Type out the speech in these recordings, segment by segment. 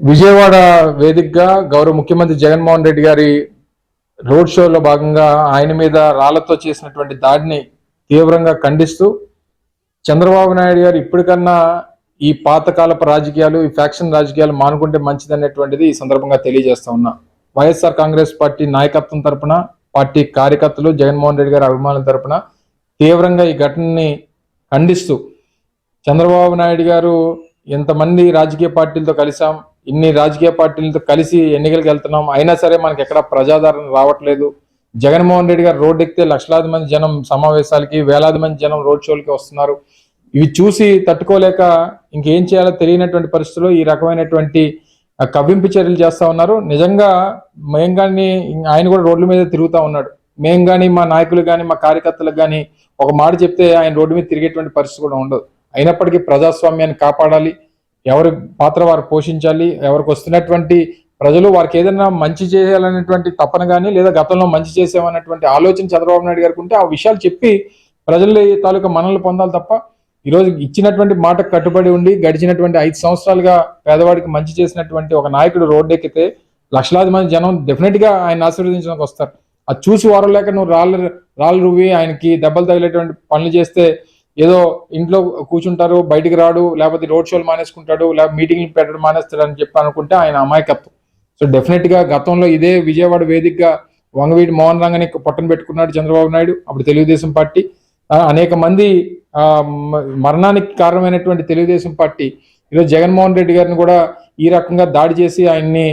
విజయవాడ వేదికగా గౌరవ ముఖ్యమంత్రి జగన్మోహన్ రెడ్డి గారి రోడ్ షోలో భాగంగా ఆయన మీద రాళ్లతో చేసినటువంటి దాడిని తీవ్రంగా ఖండిస్తూ చంద్రబాబు నాయుడు గారు ఇప్పటికన్నా ఈ పాతకాలపు రాజకీయాలు, ఈ ఫ్యాక్షన్ రాజకీయాలు మానుకుంటే మంచిదనేటువంటిది ఈ సందర్భంగా తెలియజేస్తా ఉన్నా. వైఎస్ఆర్ కాంగ్రెస్ పార్టీ నాయకత్వం తరపున, పార్టీ కార్యకర్తలు, జగన్మోహన్ రెడ్డి గారి అభిమానుల తరపున తీవ్రంగా ఈ ఘటనని ఖండిస్తూ, చంద్రబాబు నాయుడు గారు ఎంతమంది రాజకీయ పార్టీలతో కలిసాం, ఇన్ని రాజకీయ పార్టీలతో కలిసి ఎన్నికలకు వెళ్తున్నాం, అయినా సరే మనకి ఎక్కడ ప్రజాదరణ రావట్లేదు. జగన్మోహన్ రెడ్డి గారు రోడ్డు ఎక్కితే లక్షలాది మంది జనం సమావేశాలకి, వేలాది మంది జనం రోడ్ షోలకి వస్తున్నారు. ఇవి చూసి తట్టుకోలేక ఇంకేం చేయాలో తెలియనటువంటి పరిస్థితుల్లో ఈ రకమైనటువంటి కవ్వింపు చర్యలు చేస్తా ఉన్నారు. నిజంగా మేము కానీ, ఆయన కూడా రోడ్ల మీద తిరుగుతూ ఉన్నాడు. మేము కానీ, మా నాయకులు కానీ, మా కార్యకర్తలకు కానీ ఒక మాట చెప్తే ఆయన రోడ్డు మీద తిరిగేటువంటి పరిస్థితి కూడా ఉండదు. అయినప్పటికీ ప్రజాస్వామ్యాన్ని కాపాడాలి, ఎవరి పాత్ర వారు పోషించాలి, ఎవరికి వస్తున్నటువంటి ప్రజలు వారికి ఏదైనా మంచి చేయాలనేటువంటి తపన కానీ, లేదా గతంలో మంచి చేసామన్నటువంటి ఆలోచన చంద్రబాబు నాయుడు గారికి ఉంటే ఆ విషయాలు చెప్పి ప్రజల తాలూకా మనల్ని పొందాలి తప్ప, ఈరోజు ఇచ్చినటువంటి మాటకు కట్టుబడి ఉండి గడిచినటువంటి 5 సంవత్సరాలుగా పేదవాడికి మంచి చేసినటువంటి ఒక నాయకుడు రోడ్డు ఎక్కితే లక్షలాది మంది జనం డెఫినెట్ గా ఆయన ఆశీర్వదించడానికి వస్తారు. అది చూసి వారం లేక నువ్వు రాళ్ళు రువ్వి ఆయనకి దెబ్బలు తగిలేటువంటి పనులు చేస్తే ఏదో ఇంట్లో కూర్చుంటారు, బయటికి రాడు, లేకపోతే రోడ్ షోలు మానేసుకుంటాడు, లేకపోతే మీటింగ్లు పెట్టడం మానేస్తాడు అని చెప్పి అనుకుంటే ఆయన అమాయకత్వం. సో డెఫినెట్ గా గతంలో ఇదే విజయవాడ వేదికగా వంగవీటి మోహన్ రంగని పొట్టను పెట్టుకున్నాడు చంద్రబాబు నాయుడు, అప్పుడు తెలుగుదేశం పార్టీ. అనేక మంది మరణానికి కారణమైనటువంటి తెలుగుదేశం పార్టీ ఈరోజు జగన్మోహన్ రెడ్డి గారిని కూడా ఈ రకంగా దాడి చేసి ఆయన్ని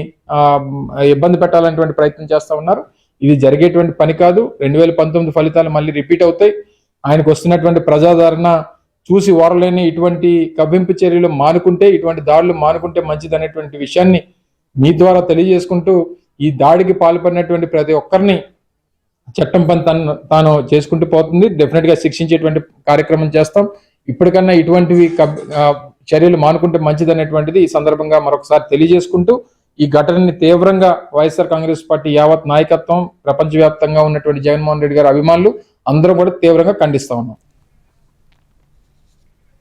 ఇబ్బంది పెట్టాలనేటువంటి ప్రయత్నం చేస్తా ఉన్నారు. ఇది జరిగేటువంటి పని కాదు. 2019 ఫలితాలు మళ్ళీ రిపీట్ అవుతాయి. ఆయనకు వస్తున్నటువంటి ప్రజాదరణ చూసి ఓరలేని ఇటువంటి కవ్వింపు చర్యలు మానుకుంటే, ఇటువంటి దాడులు మానుకుంటే మంచిది అనేటువంటి విషయాన్ని మీ ద్వారా తెలియజేసుకుంటూ, ఈ దాడికి పాల్పడినటువంటి ప్రతి ఒక్కరిని చట్టం పని తాను చేసుకుంటూ పోతుంది. డెఫినెట్ గా శిక్షించేటువంటి కార్యక్రమం చేస్తాం. ఇప్పటికన్నా ఇటువంటివి చర్యలు మానుకుంటే మంచిది అనేటువంటిది ఈ సందర్భంగా మరొకసారి తెలియజేసుకుంటూ, ఈ ఘటనని తీవ్రంగా వైఎస్ఆర్ కాంగ్రెస్ పార్టీ యావత్ నాయకత్వం, ప్రపంచవ్యాప్తంగా ఉన్నటువంటి జగన్మోహన్ రెడ్డి గారి అభిమానులు అందరూ కూడా తీవ్రంగా ఖండిస్తా ఉన్నాం.